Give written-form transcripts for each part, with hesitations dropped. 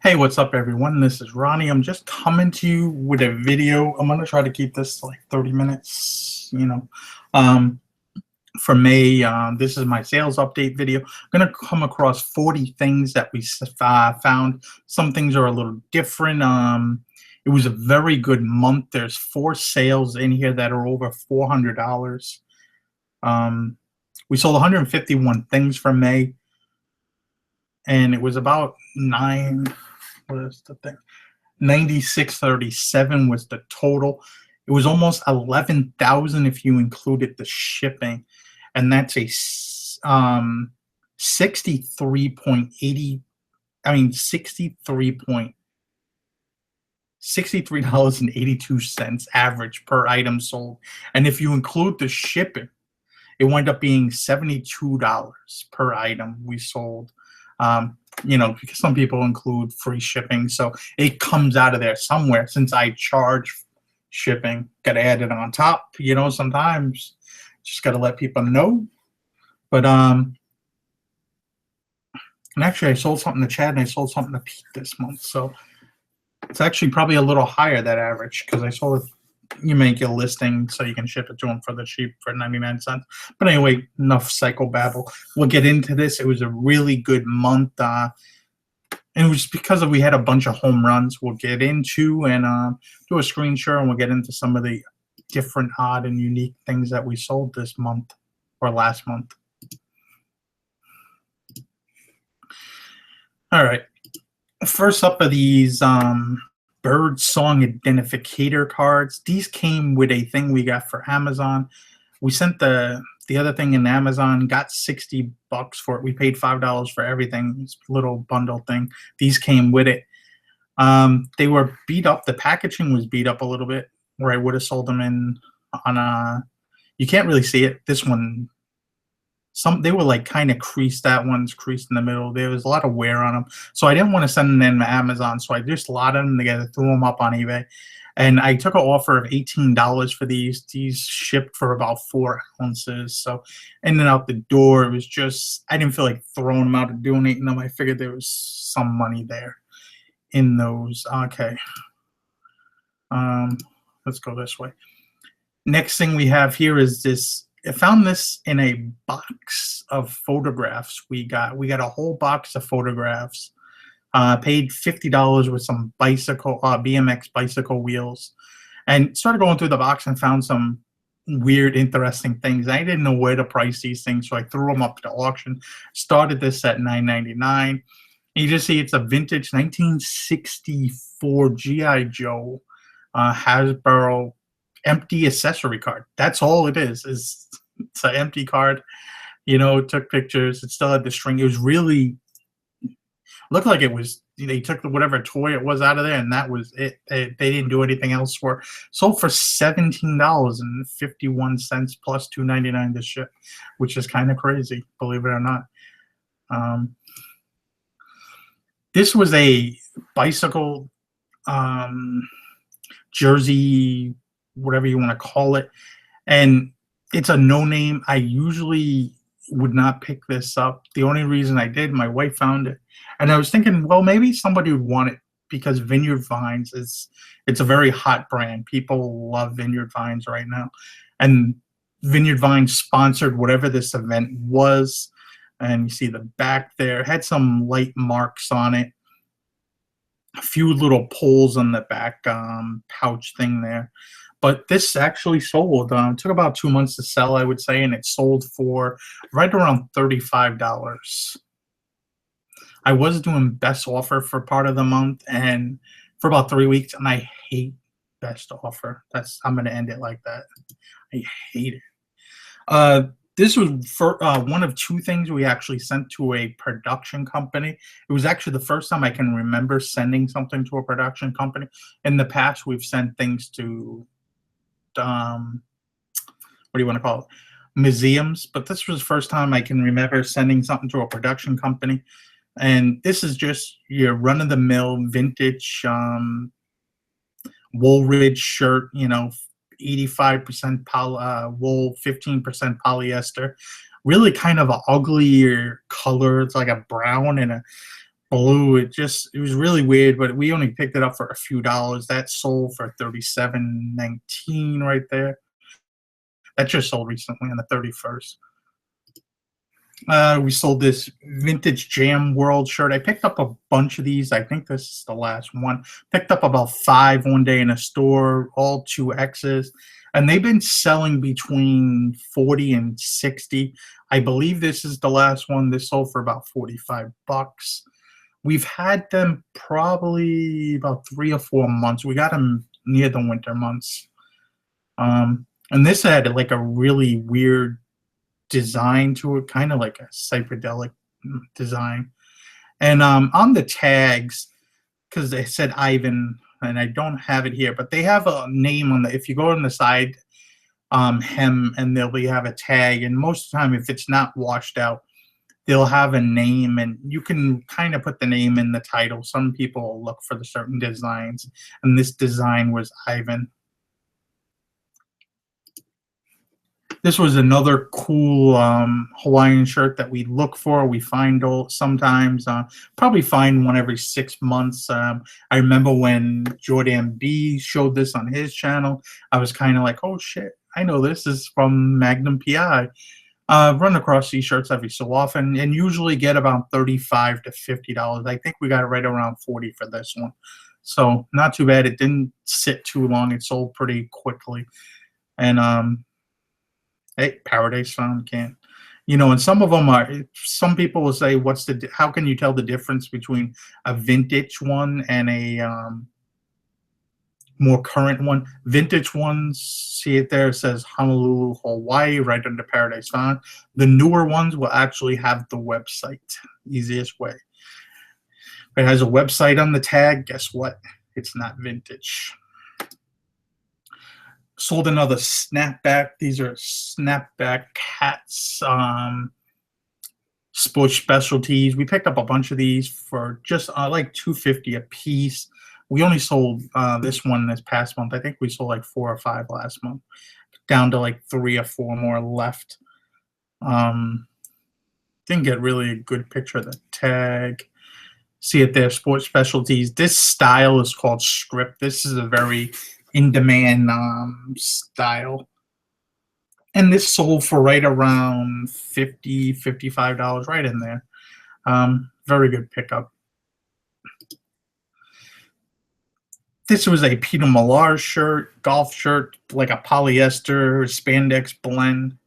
Hey, what's up, everyone? This is Ronnie. I'm just coming to you with a video. I'm going to try to keep this like 30 minutes, Um, for May, this is my sales update video. I'm going to come across 40 things that we found. Some things are a little different. It was a very good month. There's 4 sales in here that are over $400. We sold 151 things for May, and it was about what is the thing? 9637 was the total. It was almost 11,000 if you included the shipping, and that's a 63.80. I mean, $63.82 average per item sold. And if you include the shipping, it wound up being $72 per item we sold. Because some people include free shipping, so it comes out of there somewhere. Since I charge shipping, gotta add it on top. Sometimes just gotta let people know. But and actually, I sold something to Chad and I sold something to Pete this month, so it's actually probably a little higher, that average, because I sold it. You make a listing so you can ship it to them for the cheap, for 99 cents. But anyway, enough psychobabble. We'll get into this. It was a really good month, and it was because we had a bunch of home runs. We'll get into and do a screen share, and we'll get into some of the different odd and unique things that we sold this month or last month. All right. First up are these bird song identificator cards. These came with a thing we got for Amazon. We sent the other thing in Amazon, got $60 for it. We paid $5 for everything. This little bundle thing. These came with it. They were beat up. The packaging was beat up a little bit, where I would have sold them in on a. You can't really see it. This one, they were like kind of creased. That one's creased in the middle. There was a lot of wear on them, so I didn't want to send them in Amazon. So I just lotted them together, threw them up on eBay, and I took an offer of $18 for these. These shipped for about 4 ounces. So in and out the door, it was just, I didn't feel like throwing them out and donating them. I figured there was some money there in those. Okay, let's go this way. Next thing we have here is this. I found this in a box of photographs we got. We got a whole box of photographs. Paid $50 with some bicycle, BMX bicycle wheels, and started going through the box and found some weird, interesting things. I didn't know where to price these things, so I threw them up to auction. Started this at $9.99. You just see it's a vintage 1964 G.I. Joe Hasbro empty accessory card. That's all it is. It's an empty card. Took pictures. It still had the string. It was really looked like it was. They took whatever toy it was out of there, and that was it. They didn't do anything else for it. Sold for $17.51 plus $2.99 to ship, which is kind of crazy, believe it or not. This was a bicycle jersey, whatever you want to call it, and it's a no-name. I usually would not pick this up. The only reason I did, my wife found it, and I was thinking, well, maybe somebody would want it because Vineyard Vines it's a very hot brand. People love Vineyard Vines right now, and Vineyard Vines sponsored whatever this event was, and you see the back there had some light marks on it. A few little pulls on the back pouch thing there. But this actually sold. It took about 2 months to sell, I would say, and it sold for right around $35. I was doing best offer for part of the month and for about 3 weeks, and I hate best offer. I'm going to end it like that. I hate it. This was for one of 2 things we actually sent to a production company. It was actually the first time I can remember sending something to a production company. In the past, we've sent things to what do you want to call it? Museums, but this was the first time I can remember sending something to a production company. And this is just your run-of-the-mill vintage Woolridge shirt, 85% wool, 15% polyester. Really kind of an uglier color. It's like a brown and a blue. It was really weird, but we only picked it up for a few dollars. That sold for 37.19 right there. That just sold recently on the 31st. We sold this vintage Jam World shirt. I picked up a bunch of these. I think this is the last one. Picked up about 5 one day in a store, all 2Xs, and they've been selling between 40 and 60. I believe this is the last one. This sold for about 45 bucks. We've had them probably about 3 or 4 months. We got them near the winter months. And this had like a really weird design to it, kind of like a psychedelic design. And on the tags, because they said Ivan, and I don't have it here, but they have a name on the, if you go on the side hem, and they'll have a tag, and most of the time, if it's not washed out, they'll have a name, and you can kind of put the name in the title. Some people look for the certain designs, and this design was Ivan. This was another cool Hawaiian shirt that we look for. We find sometimes, probably find one every 6 months. I remember when Jordan B showed this on his channel, I was kind of like, oh shit, I know this is from Magnum PI. Run across these shirts every so often, and usually get about $35 to $50. I think we got it right around 40 for this one. So not too bad. It didn't sit too long. It sold pretty quickly. And hey, Paradise Found can't, and some of them are, some people will say, how can you tell the difference between a vintage one and a more current one? Vintage ones, see it there, it says Honolulu, Hawaii, right under Paradise Found. The newer ones will actually have the website, easiest way. If it has a website on the tag, guess what? It's not vintage. Sold another snapback. These are snapback hats, sports specialties. We picked up a bunch of these for just like $2.50 a piece. We only sold this one this past month. I think we sold like 4 or 5 last month, down to like 3 or 4 more left. Didn't get really a good picture of the tag. See it there, sports specialties. This style is called script. This is a very in-demand style. And this sold for right around $50, $55, right in there. Very good pickup. This was a Peter Millar shirt, golf shirt, like a polyester spandex blend.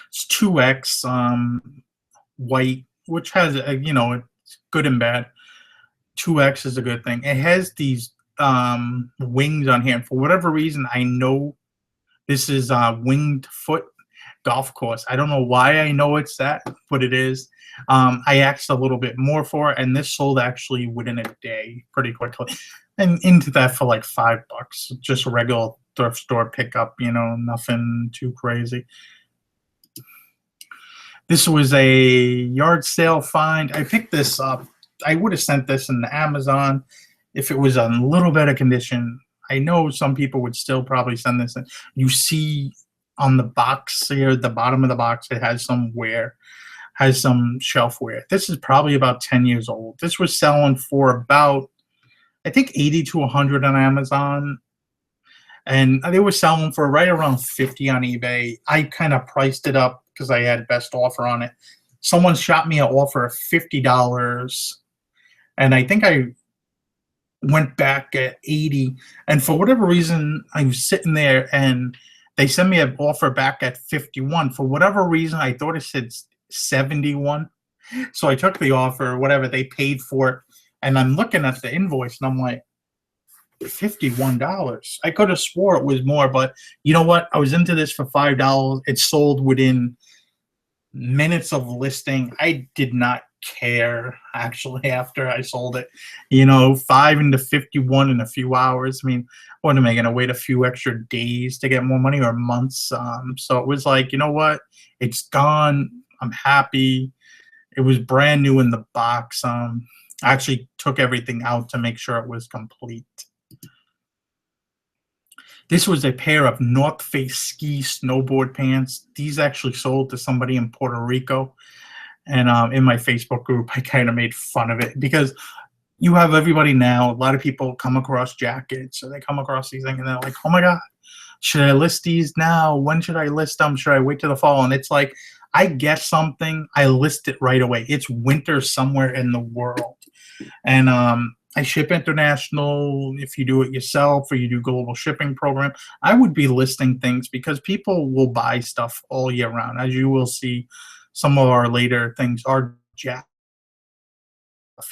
It's 2X white, which has, it's good and bad. 2X is a good thing. It has these wings on here, and for whatever reason, I know this is Winged Foot Golf Course. I don't know why I know it's that, but it is. I asked a little bit more for it, and this sold actually within a day, pretty quickly, and into that for like $5, just a regular thrift store pickup. Nothing too crazy. This was a yard sale find. I picked this up. I would have sent this in Amazon if it was in a little better condition. I know some people would still probably send this in. You see on the box here, the bottom of the box, it has some wear, has some shelf wear. This is probably about 10 years old. This was selling for about, I think, 80 to 100 on Amazon. And they were selling for right around 50 on eBay. I kind of priced it up because I had best offer on it. Someone shot me an offer of $50. And I think I went back at 80, and for whatever reason, I was sitting there and they sent me an offer back at 51. For whatever reason, I thought it said 71. So I took the offer, or whatever, they paid for it, and I'm looking at the invoice and I'm like, $51. I could have swore it was more, but you know what? I was into this for $5. It sold within minutes of listing. I did not care actually after I sold it. 5 into 51 in a few hours. I mean, what am I going to wait a few extra days to get more money, or months? So it was like, you know what? It's gone. I'm happy. It was brand new in the box. I actually took everything out to make sure it was complete. This was a pair of North Face ski snowboard pants. These actually sold to somebody in Puerto Rico. And in my Facebook group, I kind of made fun of it because you have everybody now. A lot of people come across jackets, or they come across these things, and they're like, "Oh my god, should I list these now? When should I list them? Should I wait till the fall?" And it's like, I get something, I list it right away. It's winter somewhere in the world, and I ship international. If you do it yourself or you do global shipping program, I would be listing things because people will buy stuff all year round. As you will see, some of our later things are jacked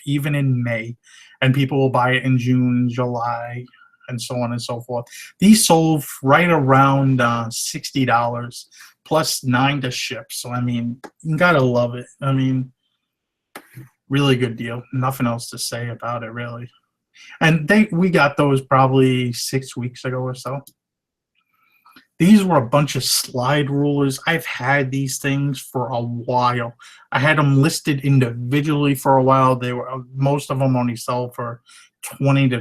even in May, and people will buy it in June, July, and so on and so forth. These sold right around $60 plus 9 to ship. So I mean, you gotta love it. I mean, really good deal. Nothing else to say about it, really. And we got those probably 6 weeks ago or so. These were a bunch of slide rulers. I've had these things for a while. I had them listed individually for a while. They were most of them only sell for $20 to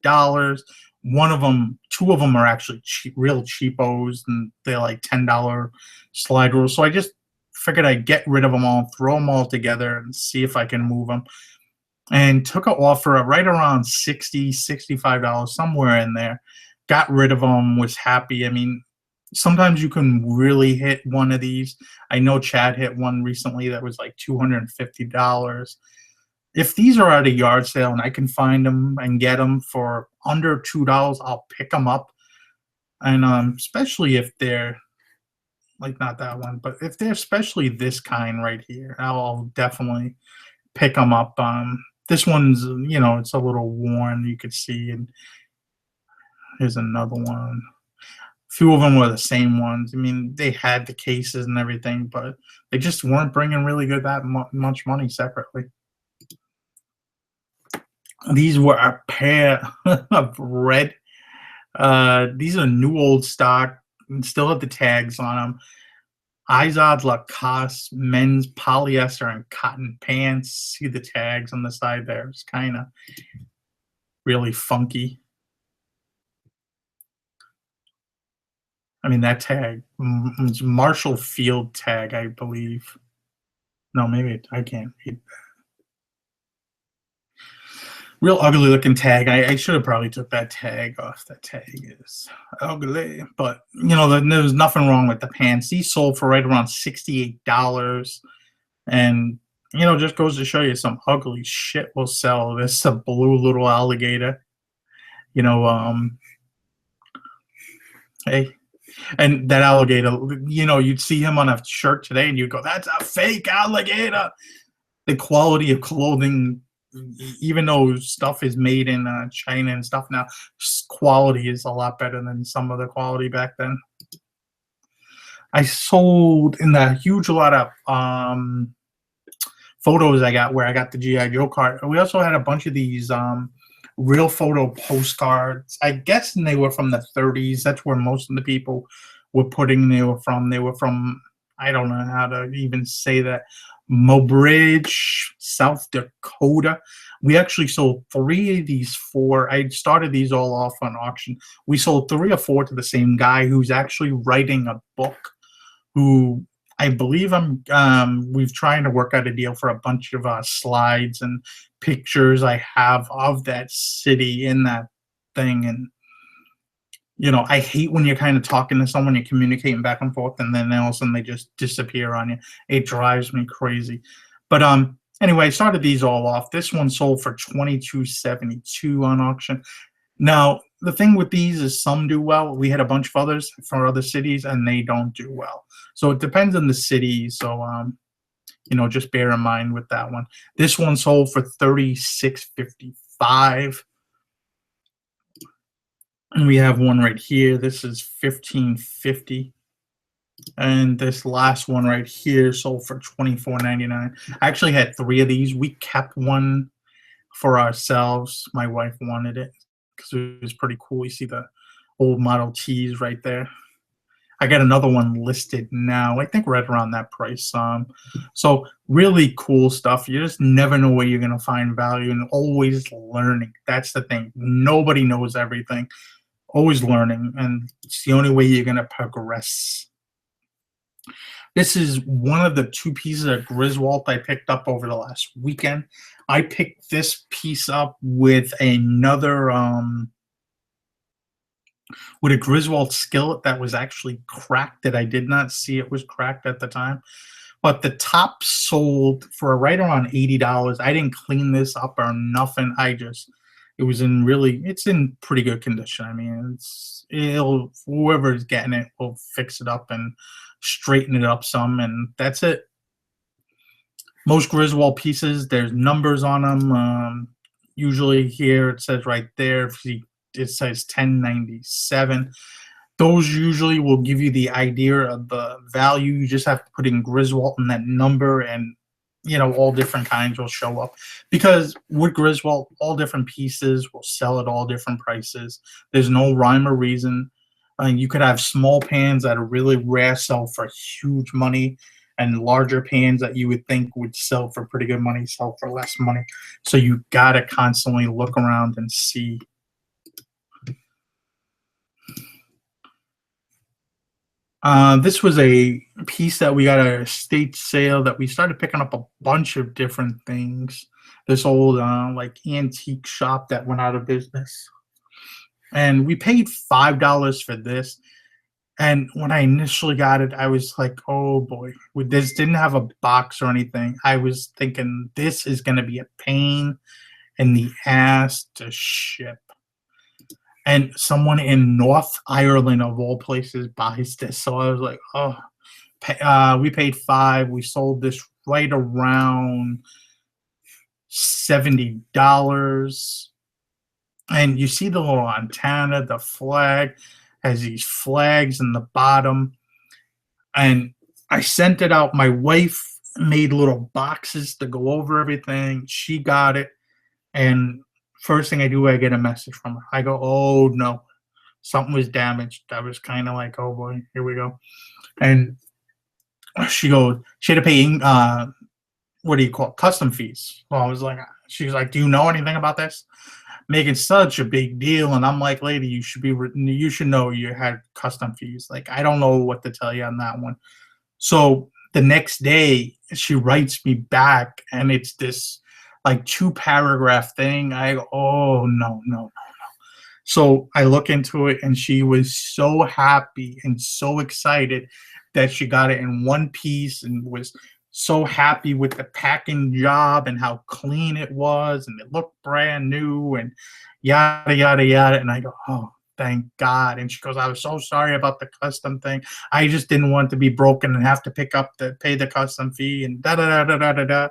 $25. One of them, two of them are actually cheap, real cheapos, and they're like $10 slide rulers. So I just figured I'd get rid of them all, throw them all together, and see if I can move them. And took an offer at right around $60, $65, somewhere in there. Got rid of them, was happy. I mean, sometimes you can really hit one of these. I know Chad hit one recently that was like $250. If these are at a yard sale and I can find them and get them for under $2, I'll pick them up. And especially if they're like, not that one, but if they're especially this kind right here, I'll definitely pick them up. This one's, it's a little worn, you could see, and here's another one. A few of them were the same ones. I mean, they had the cases and everything, but they just weren't bringing really good that much money separately. These were a pair of red. These are new old stock, and still have the tags on them. Izod Lacoste men's polyester and cotton pants. See the tags on the side there. It's kind of really funky. I mean, that tag, it's Marshall Field tag, I believe. No, maybe I can't read. Real ugly looking tag. I should have probably took that tag off. That tag is ugly, but there's nothing wrong with the pants. These sold for right around $68, and just goes to show you some ugly shit will sell. This a blue little alligator. Hey, and that alligator. You'd see him on a shirt today, and you'd go, "That's a fake alligator." The quality of clothing, even though stuff is made in China and stuff now, quality is a lot better than some of the quality back then. I sold in the huge lot of photos I got where I got the G.I. Joe card. We also had a bunch of these real photo postcards. I guess they were from the 30s. That's where most of the people were putting they were from. They were from, I don't know how to even say that, Mobridge, South Dakota. We actually sold 3 of these 4. I started these all off on auction. We sold 3 or 4 to the same guy who's actually writing a book, who I believe we've trying to work out a deal for a bunch of slides and pictures I have of that city in that thing. And I hate when you're kind of talking to someone, you're communicating back and forth, and then all of a sudden they just disappear on you. It drives me crazy. But anyway, I started these all off. This one sold for $22.72 on auction. Now, the thing with these is some do well. We had a bunch of others from other cities, and they don't do well. So it depends on the city. So just bear in mind with that one. This one sold for $36.55. And we have one right here. This is $15.50. And this last one right here sold for $24.99. I actually had 3 of these. We kept one for ourselves. My wife wanted it because it was pretty cool. You see the old Model Ts right there. I got another one listed now. I think right around that price. So really cool stuff. You just never know where you're going to find value, and always learning. That's the thing. Nobody knows everything. Always learning, and it's the only way you're going to progress. This is one of the two pieces of Griswold I picked up over the last weekend. I picked this piece up with a Griswold skillet that was actually cracked, that I did not see it was cracked at the time. But the top sold for right around $80. I didn't clean this up or nothing. It's in pretty good condition. I mean, it'll whoever's getting it will fix it up and straighten it up some, and that's it. Most Griswold pieces, there's numbers on them. Usually here it says right there, it says 1097. Those usually will give you the idea of the value. You just have to put in Griswold and that number, and all different kinds will show up. Because with Griswold, all different pieces will sell at all different prices. There's no rhyme or reason. You could have small pans that are really rare sell for huge money, and larger pans that you would think would sell for pretty good money sell for less money. So you gotta constantly look around and see. This was a piece that we got at a estate sale that we started picking up a bunch of different things. This old like antique shop that went out of business, and we paid $5 for this. And when I initially got it, I was like, "Oh boy!" This didn't have a box or anything. I was thinking this is going to be a pain in the ass to ship. And someone in North Ireland, of all places, buys this. So I was like, oh, we paid 5. We sold this right around $70. And you see the little antenna, the flag has these flags in the bottom. And I sent it out. My wife made little boxes to go over everything. She got it. And first thing I do, I get a message from her. I go, oh no, something was damaged. I was kind of like, oh boy, here we go. And she had to pay, what do you call it, custom fees. Well, I was like, she was like, do you know anything about this? Making such a big deal, and I'm like, lady, you should know you had custom fees. Like, I don't know what to tell you on that one. So the next day, she writes me back, and it's this like 2-paragraph thing. I go, oh no, no, no, no. So I look into it, and she was so happy and so excited that she got it in one piece, and was so happy with the packing job and how clean it was, and it looked brand new, and yada yada yada. And I go, oh, thank God. And she goes, I was so sorry about the custom thing. I just didn't want to be broken and have to pay the custom fee, and da da da da da da.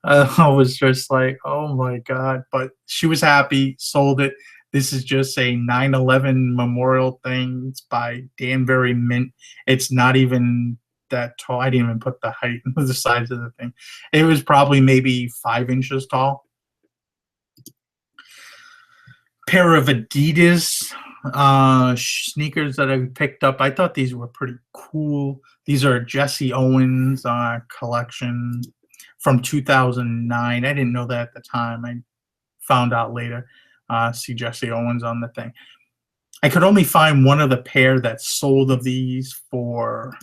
I was just like, oh my God. But she was happy, sold it. This is just a 9/11 memorial thing. It's by Danbury Mint. It's not even that tall. I didn't even put the height and the size of the thing. It was probably maybe 5 inches tall. Pair of Adidas sneakers that I picked up. I thought these were pretty cool. These are Jesse Owens collection from 2009. I didn't know that at the time. I found out later. See Jesse Owens on the thing. I could only find one of the pair that sold of these for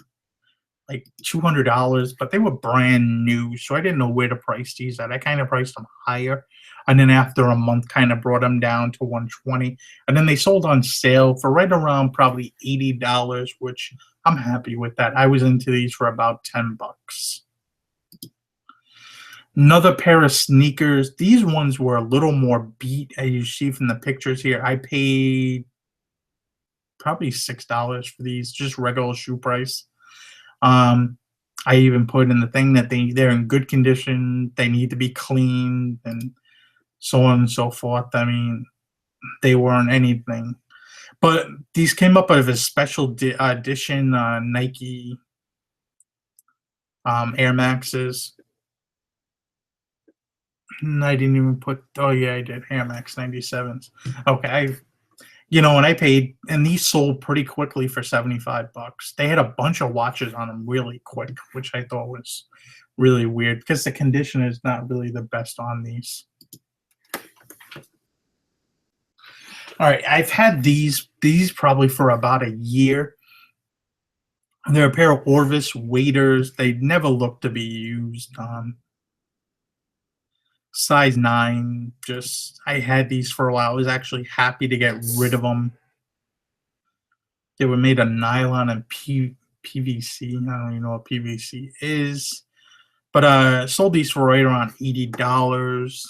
like $200, but they were brand new, so I didn't know where to price these at. I kind of priced them higher, and then after a month, kind of brought them down to 120, and then they sold on sale for right around probably $80, which I'm happy with that. I was into these for about $10. Another pair of sneakers. These ones were a little more beat, as you see from the pictures here. I paid probably $6 for these, just regular shoe price. I even put in the thing that they're in good condition. They need to be cleaned, and so on and so forth. I mean, they weren't anything. But these came up with a special edition Nike Air Maxes. I didn't even put. Oh yeah, I did Air Max 97s. Okay, and I paid, and these sold pretty quickly for $75. They had a bunch of watches on them really quick, which I thought was really weird because the condition is not really the best on these. All right, I've had these probably for about a year. They're a pair of Orvis waders. They never look to be used. Size 9. Just I had these for a while. I was actually happy to get rid of them. They were made of nylon and PVC. I don't even know what PVC is. But sold these for right around $80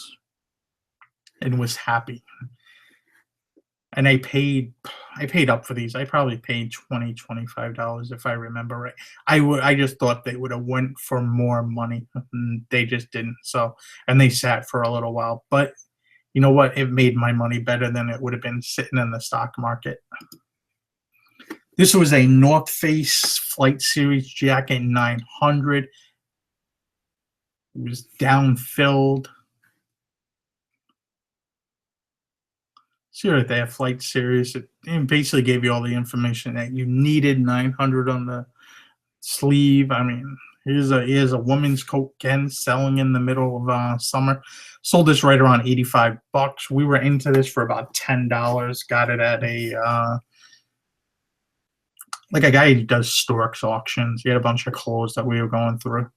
and was happy. And I paid up for these. I probably paid $25 if I remember right. I just thought they would have went for more money. They just didn't. So and they sat for a little while. But you know what? It made my money better than it would have been sitting in the stock market. This was a North Face Flight Series jacket 900. It was down filled. See right there, Flight Series. It basically gave you all the information that you needed. 900 on the sleeve. I mean, here's a woman's coat again, selling in the middle of summer. Sold this right around $85. We were into this for about $10. Got it at a like a guy who does Storks auctions. He had a bunch of clothes that we were going through.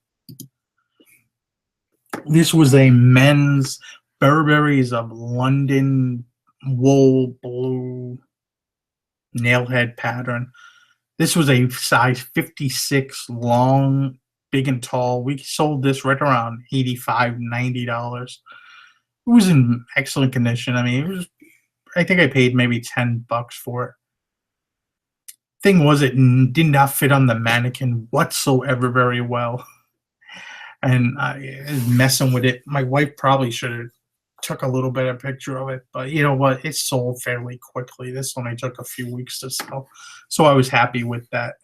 This was a men's Burberry's of London wool blue nailhead pattern. This was a size 56 long, big and tall. We sold this right around $85, $90. It was in excellent condition. I mean, I think I paid maybe $10 for it. Thing was, it did not fit on the mannequin whatsoever very well. And I was messing with it. My wife probably should have took a little bit of picture of it, but you know what? It sold fairly quickly. This only took a few weeks to sell, so I was happy with that.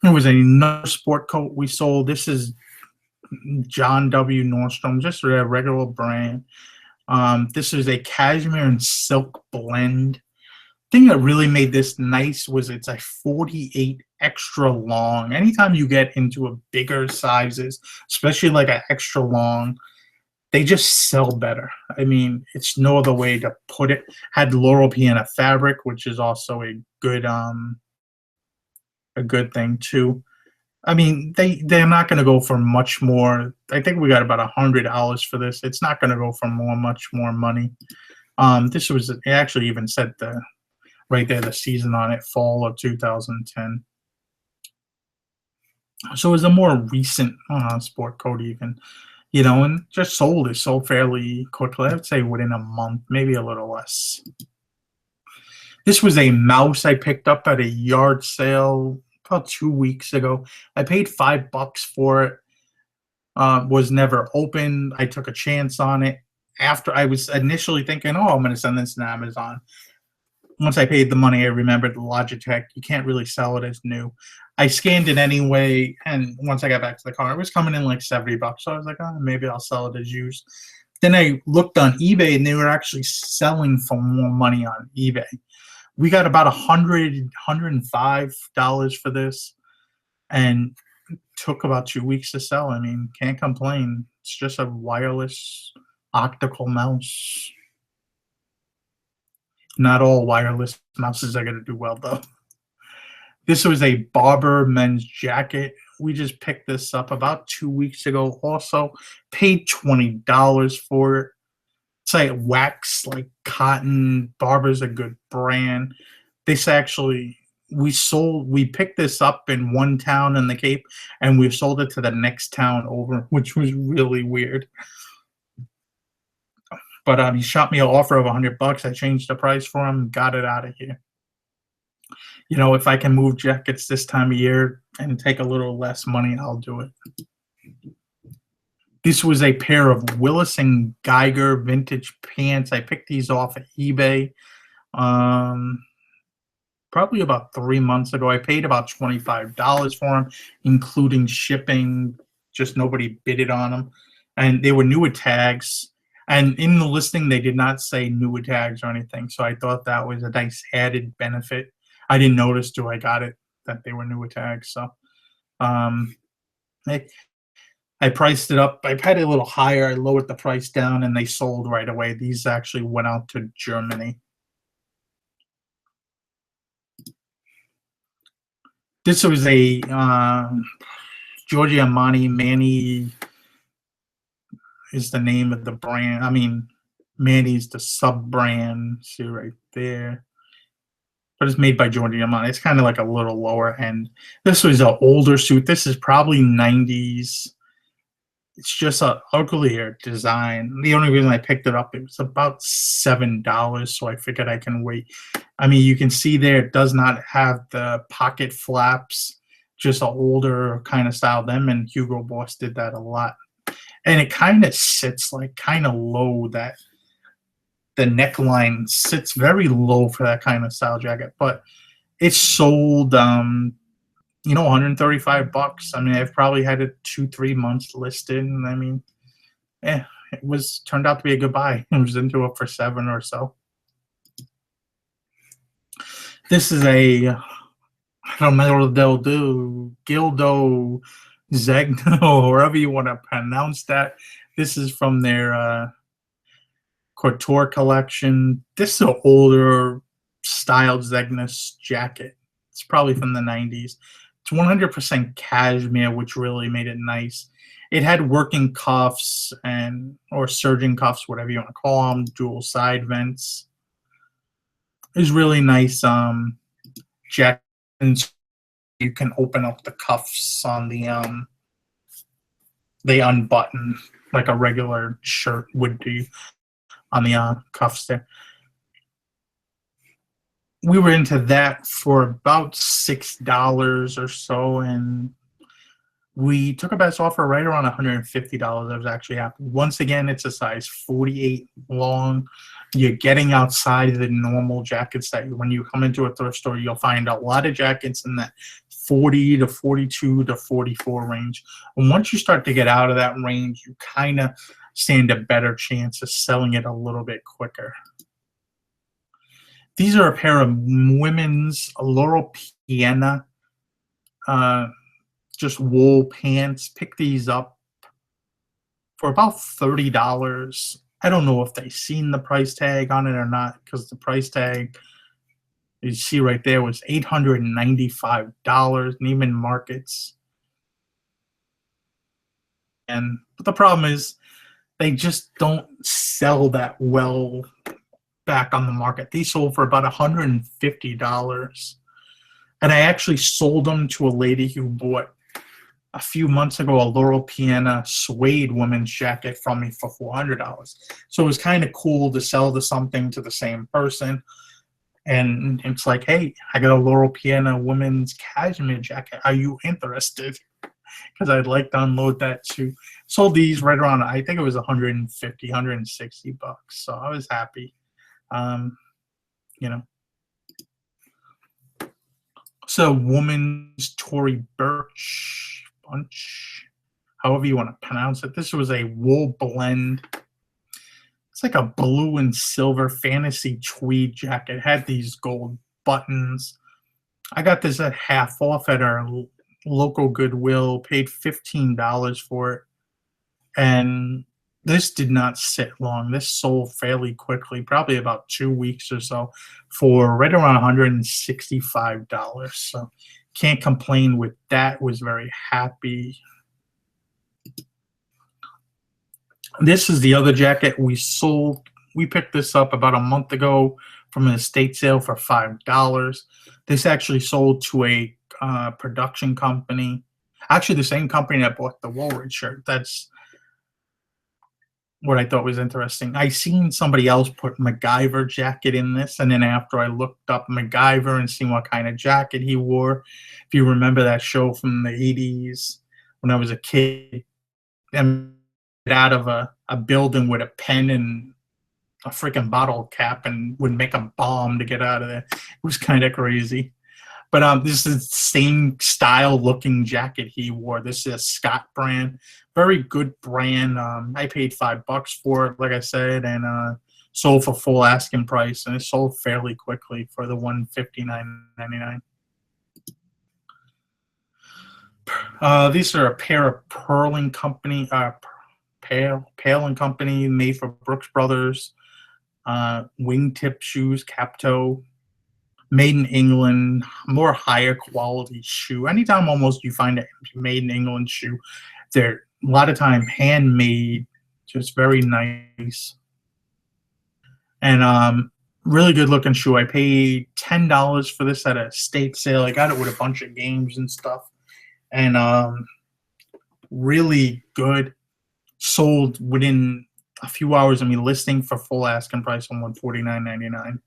There was another sport coat we sold. This is John W. Nordstrom, just a regular brand. This is a cashmere and silk blend. Thing that really made this nice was it's a 48 extra long. Anytime you get into a bigger sizes, especially like an extra long, they just sell better. I mean, it's no other way to put it. Had Laurel Piana fabric, which is also a good thing too. I mean, they're not going to go for much more. I think we got about $100 for this. It's not going to go for much more money. This was, it actually even said right there the season on it, fall of 2010. So it was a more recent sport coat even. And just sold. It sold fairly quickly. I would say within a month, maybe a little less. This was a mouse I picked up at a yard sale about 2 weeks ago. I paid $5 for it. Was never opened. I took a chance on it. After I was initially thinking, oh, I'm going to send this to Amazon. Once I paid the money, I remembered the Logitech. You can't really sell it as new. I scanned it anyway, and once I got back to the car, it was coming in like $70. So I was like, oh, maybe I'll sell it as used. Then I looked on eBay, and they were actually selling for more money on eBay. We got about $105 for this, and it took about 2 weeks to sell. I mean, can't complain. It's just a wireless optical mouse. Not all wireless mouses are going to do well, though. This was a Barber men's jacket. We just picked this up about 2 weeks ago. Also, paid $20 for it. It's like wax, like cotton. Barber's a good brand. This actually, we picked this up in one town in the Cape, and we sold it to the next town over, which was really weird. But he shot me an offer of $100. I changed the price for him, got it out of here. If I can move jackets this time of year and take a little less money, I'll do it. This was a pair of Willis and Geiger vintage pants. I picked these off of eBay probably about 3 months ago. I paid about $25 for them, including shipping. Just nobody bid it on them. And they were newer tags. And in the listing, they did not say newer tags or anything. So I thought that was a nice added benefit. I didn't notice till I got it that they were newer tags. So I priced it up. I had it a little higher. I lowered the price down, and they sold right away. These actually went out to Germany. This was a Giorgio Armani. Manny is the name of the brand. I mean, Manny's the sub brand. See right there. But it's made by Giorgio Armani. It's kind of like a little lower end. This was an older suit. This is probably 90s. It's just a uglier design. The only reason I picked it up, it was about $7, so I figured I can wait. I mean, you can see there it does not have the pocket flaps, just an older kind of style. Them and Hugo Boss did that a lot. And it kind of sits like kind of low, that the neckline sits very low for that kind of style jacket, but it's sold 135 bucks. I mean, I've probably had it 2-3 months listed, and I mean, it was turned out to be a good buy. I was into it for 7 or so. This is a, I don't know what they'll do, Gildo Zegno, wherever you want to pronounce that. This is from their Couture collection. This is an older styled Zegna jacket. It's probably from the 90s. It's 100% cashmere, which really made it nice. It had working cuffs or surgeon cuffs, whatever you want to call them, dual side vents. It was really nice jacket. You can open up the cuffs on they unbutton like a regular shirt would do on the cuffs there. We were into that for about $6 or so, and we took a best offer right around $150. I was actually happy. Once again, it's a size 48 long. You're getting outside of the normal jackets that when you come into a thrift store, you'll find a lot of jackets in that 40 to 42 to 44 range. And once you start to get out of that range, you kind of stand a better chance of selling it a little bit quicker. These are a pair of women's Loro Piana just wool pants. Pick these up for about $30. I don't know if they've seen the price tag on it or not, because the price tag you see right there was $895 Neiman Marcus. But the problem is they just don't sell that well back on the market. These sold for about $150. And I actually sold them to a lady who bought a few months ago a Loro Piana suede women's jacket from me for $400. So it was kind of cool to sell something to the same person. And it's like, hey, I got a Loro Piana women's cashmere jacket. Are you interested? Because I'd like to unload that too. Sold these right around, I think it was 150, 160 bucks. So I was happy. So woman's Tory Burch bunch, however you want to pronounce it. This was a wool blend. It's like a blue and silver fantasy tweed jacket. It had these gold buttons. I got this at half off at our local Goodwill, paid $15 for it. And this did not sit long. This sold fairly quickly, probably about 2 weeks or so, for right around $165. So can't complain with that. Was very happy. This is the other jacket we sold. We picked this up about a month ago from an estate sale for $5. This actually sold to a production company. Actually, the same company that bought the Woolridge shirt. That's what I thought was interesting. I seen somebody else put MacGyver jacket in this, and then after I looked up MacGyver and seen what kind of jacket he wore, if you remember that show from the 80s when I was a kid, and out of a building with a pen and a freaking bottle cap and would make a bomb to get out of there. It was kind of crazy. But this is the same style looking jacket he wore. This is a Scott brand. Very good brand. I paid $5 for it, like I said, and sold for full asking price. And it sold fairly quickly for the $159.99. These are a pair of Pearl and Company made for Brooks Brothers. Wingtip shoes, cap toe. made in England, more higher quality shoe. Anytime almost you find a made in England shoe, they're a lot of time handmade, just very nice. And really good looking shoe. I paid $10 for this at a state sale. I got it with a bunch of games and stuff. And really good. Sold within a few hours of me listing for full asking price on $149.99.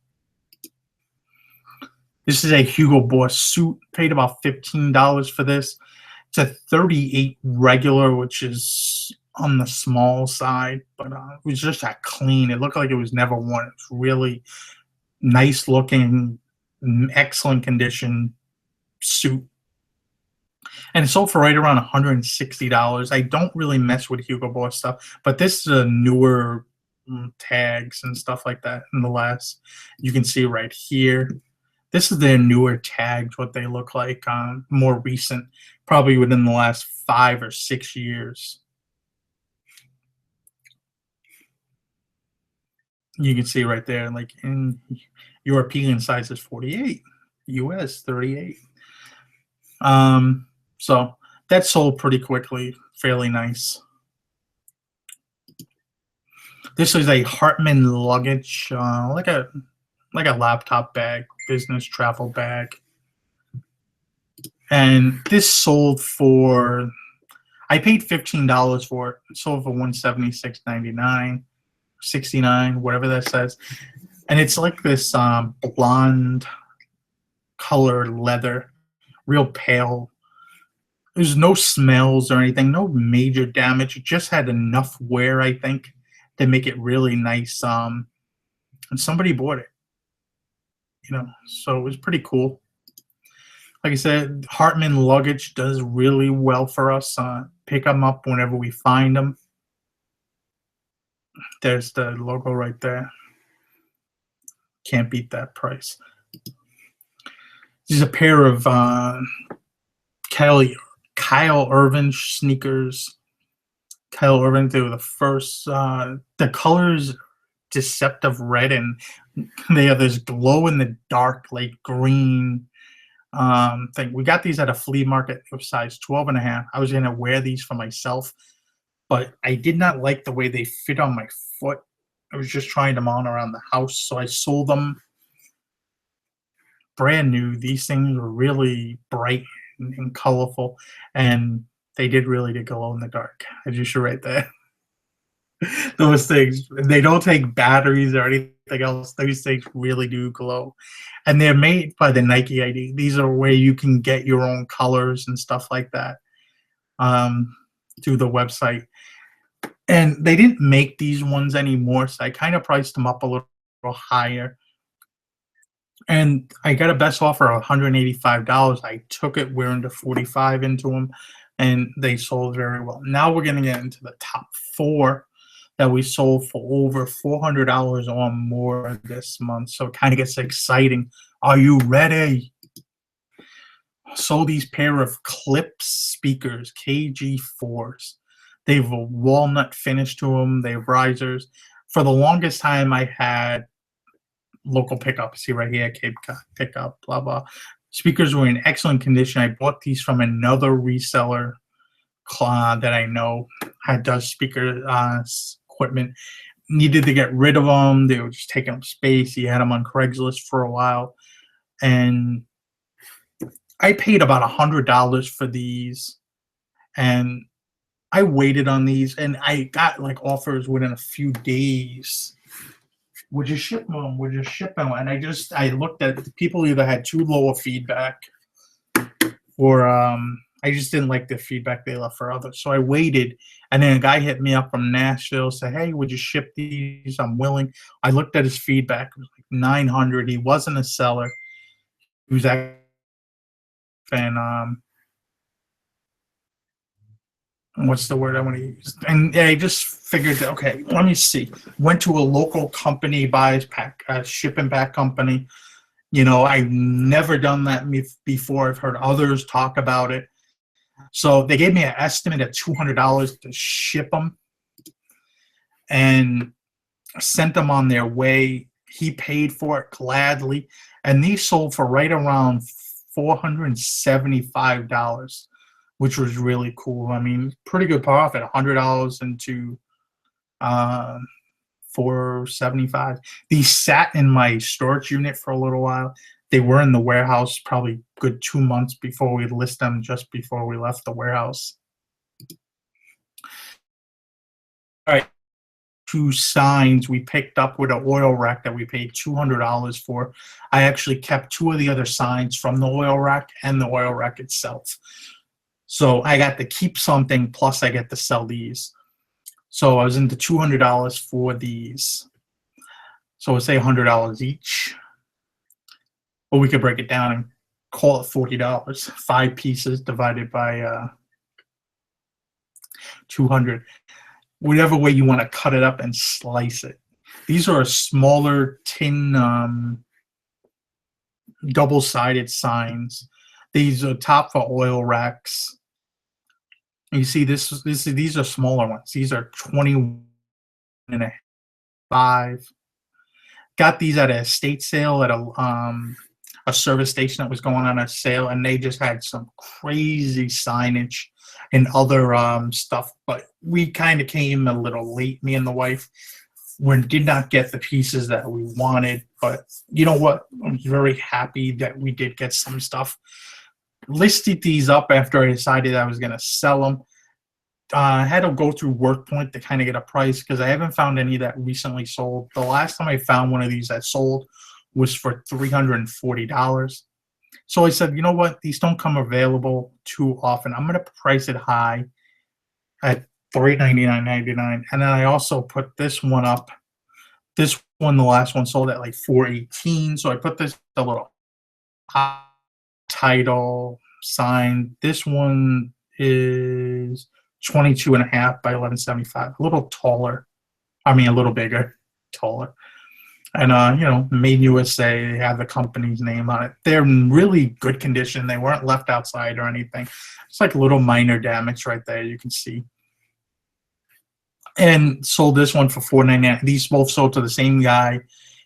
This is a Hugo Boss suit. Paid about $15 for this. It's a 38 regular, which is on the small side, but it was just that clean. It looked like it was never worn. It's really nice looking, excellent condition suit. And it sold for right around $160. I don't really mess with Hugo Boss stuff, but this is a newer tags and stuff like that in the last. You can see right here. This is their newer tags, what they look like, more recent, probably within the last 5 or 6 years. You can see right there, like in European size is 48, US 38. So that sold pretty quickly, fairly nice. This is a Hartman luggage, like a laptop bag, business travel bag. And this sold for, I paid $15 for it. It sold for $176.99, 69, whatever that says. And it's like this blonde color leather, real pale. There's no smells or anything, no major damage. It just had enough wear, I think, to make it really nice. And somebody bought it, so it was pretty cool. Like I said, Hartman luggage does really well for us. Pick them up whenever we find them. There's the logo right there. Can't beat that price. This is a pair of Kyle Irvin sneakers. Kyle Irvin, they were the first. The colors deceptive red, and they have this glow in the dark, like green thing. We got these at a flea market of size 12.5. I was gonna wear these for myself, but I did not like the way they fit on my foot. I was just trying them on around the house, so I sold them. Brand new. These things were really bright and colorful, and they did glow in the dark. I just show right there. Those things, they don't take batteries or anything else. Those things really do glow, and they're made by the NikeID. These are where you can get your own colors and stuff like that through the website. And they didn't make these ones anymore, so I kind of priced them up a little higher. And I got a best offer of $185. I took it. We're into 45 into them, and they sold very well. Now we're going to get into the top 4 that we sold for over $400 or more this month. So it kind of gets exciting. Are you ready? Sold these pair of Clips speakers, KG4s. They have a walnut finish to them. They have risers. For the longest time, I had local pickup. See right here, Cape Cod pickup, blah, blah. Speakers were in excellent condition. I bought these from another reseller that I know does speaker equipment. Needed to get rid of them. They were just taking up space. He had them on Craigslist for a while. And I paid about $100 for these. And I waited on these, and I got like offers within a few days. Would you ship them? Would you ship them? And I looked at people either had too low of feedback, or I just didn't like the feedback they left for others. So I waited, and then a guy hit me up from Nashville, said, "Hey, would you ship these? I'm willing." I looked at his feedback; it was like 900. He wasn't a seller. He was actually, and what's the word I want to use? And I just figured, okay, let me see. Went to a local company, buys pack, shipping back company. I've never done that before. I've heard others talk about it. So they gave me an estimate of $200 to ship them, and sent them on their way. He paid for it gladly, and these sold for right around $475, which was really cool. I mean, pretty good profit. $100 into uh, 475. These sat in my storage unit for a little while. They were in the warehouse probably good 2 months before we list them, just before we left the warehouse. All right, two signs we picked up with an oil rack that we paid $200 for. I actually kept two of the other signs from the oil rack and the oil rack itself. So I got to keep something, plus I get to sell these. So I was into $200 for these. So we'll say $100 each. Or we could break it down and call it $40. 5 pieces divided by 200. Whatever way you want to cut it up and slice it. These are smaller tin double-sided signs. These are top for oil racks. You see, these are smaller ones. These are 21 and a 5. Got these at a estate sale at a service station that was going on a sale, and they just had some crazy signage and other stuff. But we kind of came a little late, me and the wife. We did not get the pieces that we wanted, but you know what? I'm very happy that we did get some stuff. Listed these up after I decided I was going to sell them. I had to go through WorkPoint to kind of get a price because I haven't found any that recently sold. The last time I found one of these that sold was for $340. So I said, you know what? These don't come available too often. I'm going to price it high at $399.99. And then I also put this one up. This one, the last one, sold at like $418. So I put this a little title sign. This one is 22.5 by 1175. A little taller. I mean, a little bigger, taller. And, made USA. They have the company's name on it. They're in really good condition. They weren't left outside or anything. It's like a little minor damage right there, you can see. And sold this one for $499. These both sold to the same guy.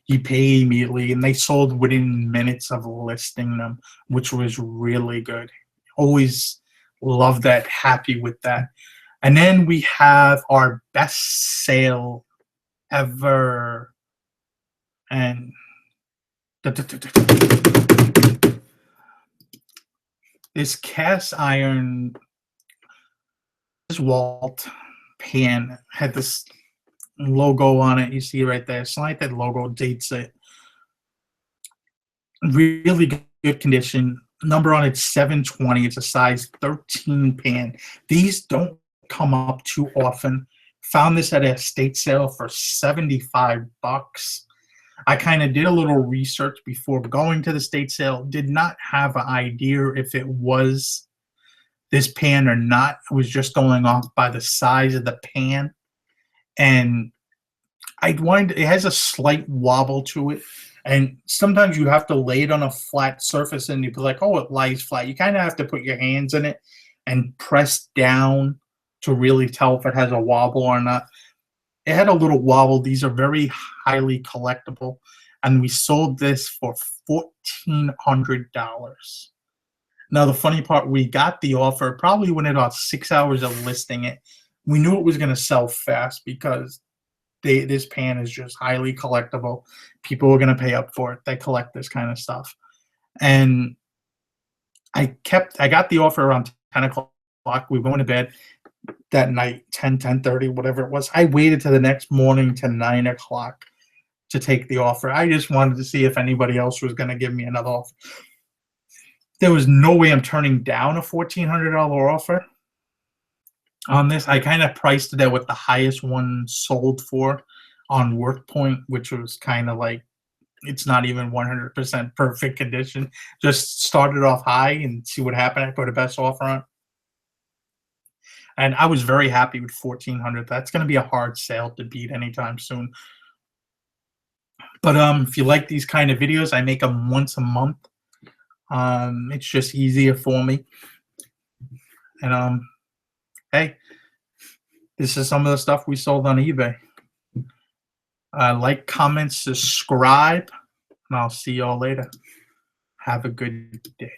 He paid immediately, and they sold within minutes of listing them, which was really good. Always love that, happy with that. And then we have our best sale ever. And this cast iron, this Walt pan had this logo on it. You see right there. Slide that logo, dates it. Really good condition. Number on it's 720. It's a size 13 pan. These don't come up too often. Found this at a estate sale for $75. I kind of did a little research before going to the estate sale. Did not have an idea if it was this pan or not. I was just going off by the size of the pan. And it has a slight wobble to it. And sometimes you have to lay it on a flat surface and you'd be like, oh, it lies flat. You kind of have to put your hands in it and press down to really tell if it has a wobble or not. It had a little wobble. These are very highly collectible. And we sold this for $1,400. Now, the funny part, we got the offer probably within about 6 hours of listing it. We knew it was going to sell fast because this pan is just highly collectible. People are going to pay up for it. They collect this kind of stuff. And I got the offer around 10 o'clock. We were going to bed that night, 10:30, whatever it was. I waited to the next morning to 9 o'clock to take the offer. I just wanted to see if anybody else was going to give me another offer. There was no way I'm turning down a $1,400 offer on this. I kind of priced it at what the highest one sold for on WorkPoint, which was kind of like, it's not even 100% perfect condition. Just started off high and see what happened. I put a best offer on. And I was very happy with $1,400. That's going to be a hard sale to beat anytime soon. But if you like these kind of videos, I make them once a month. It's just easier for me. And hey, this is some of the stuff we sold on eBay. Like, comment, subscribe, and I'll see y'all later. Have a good day.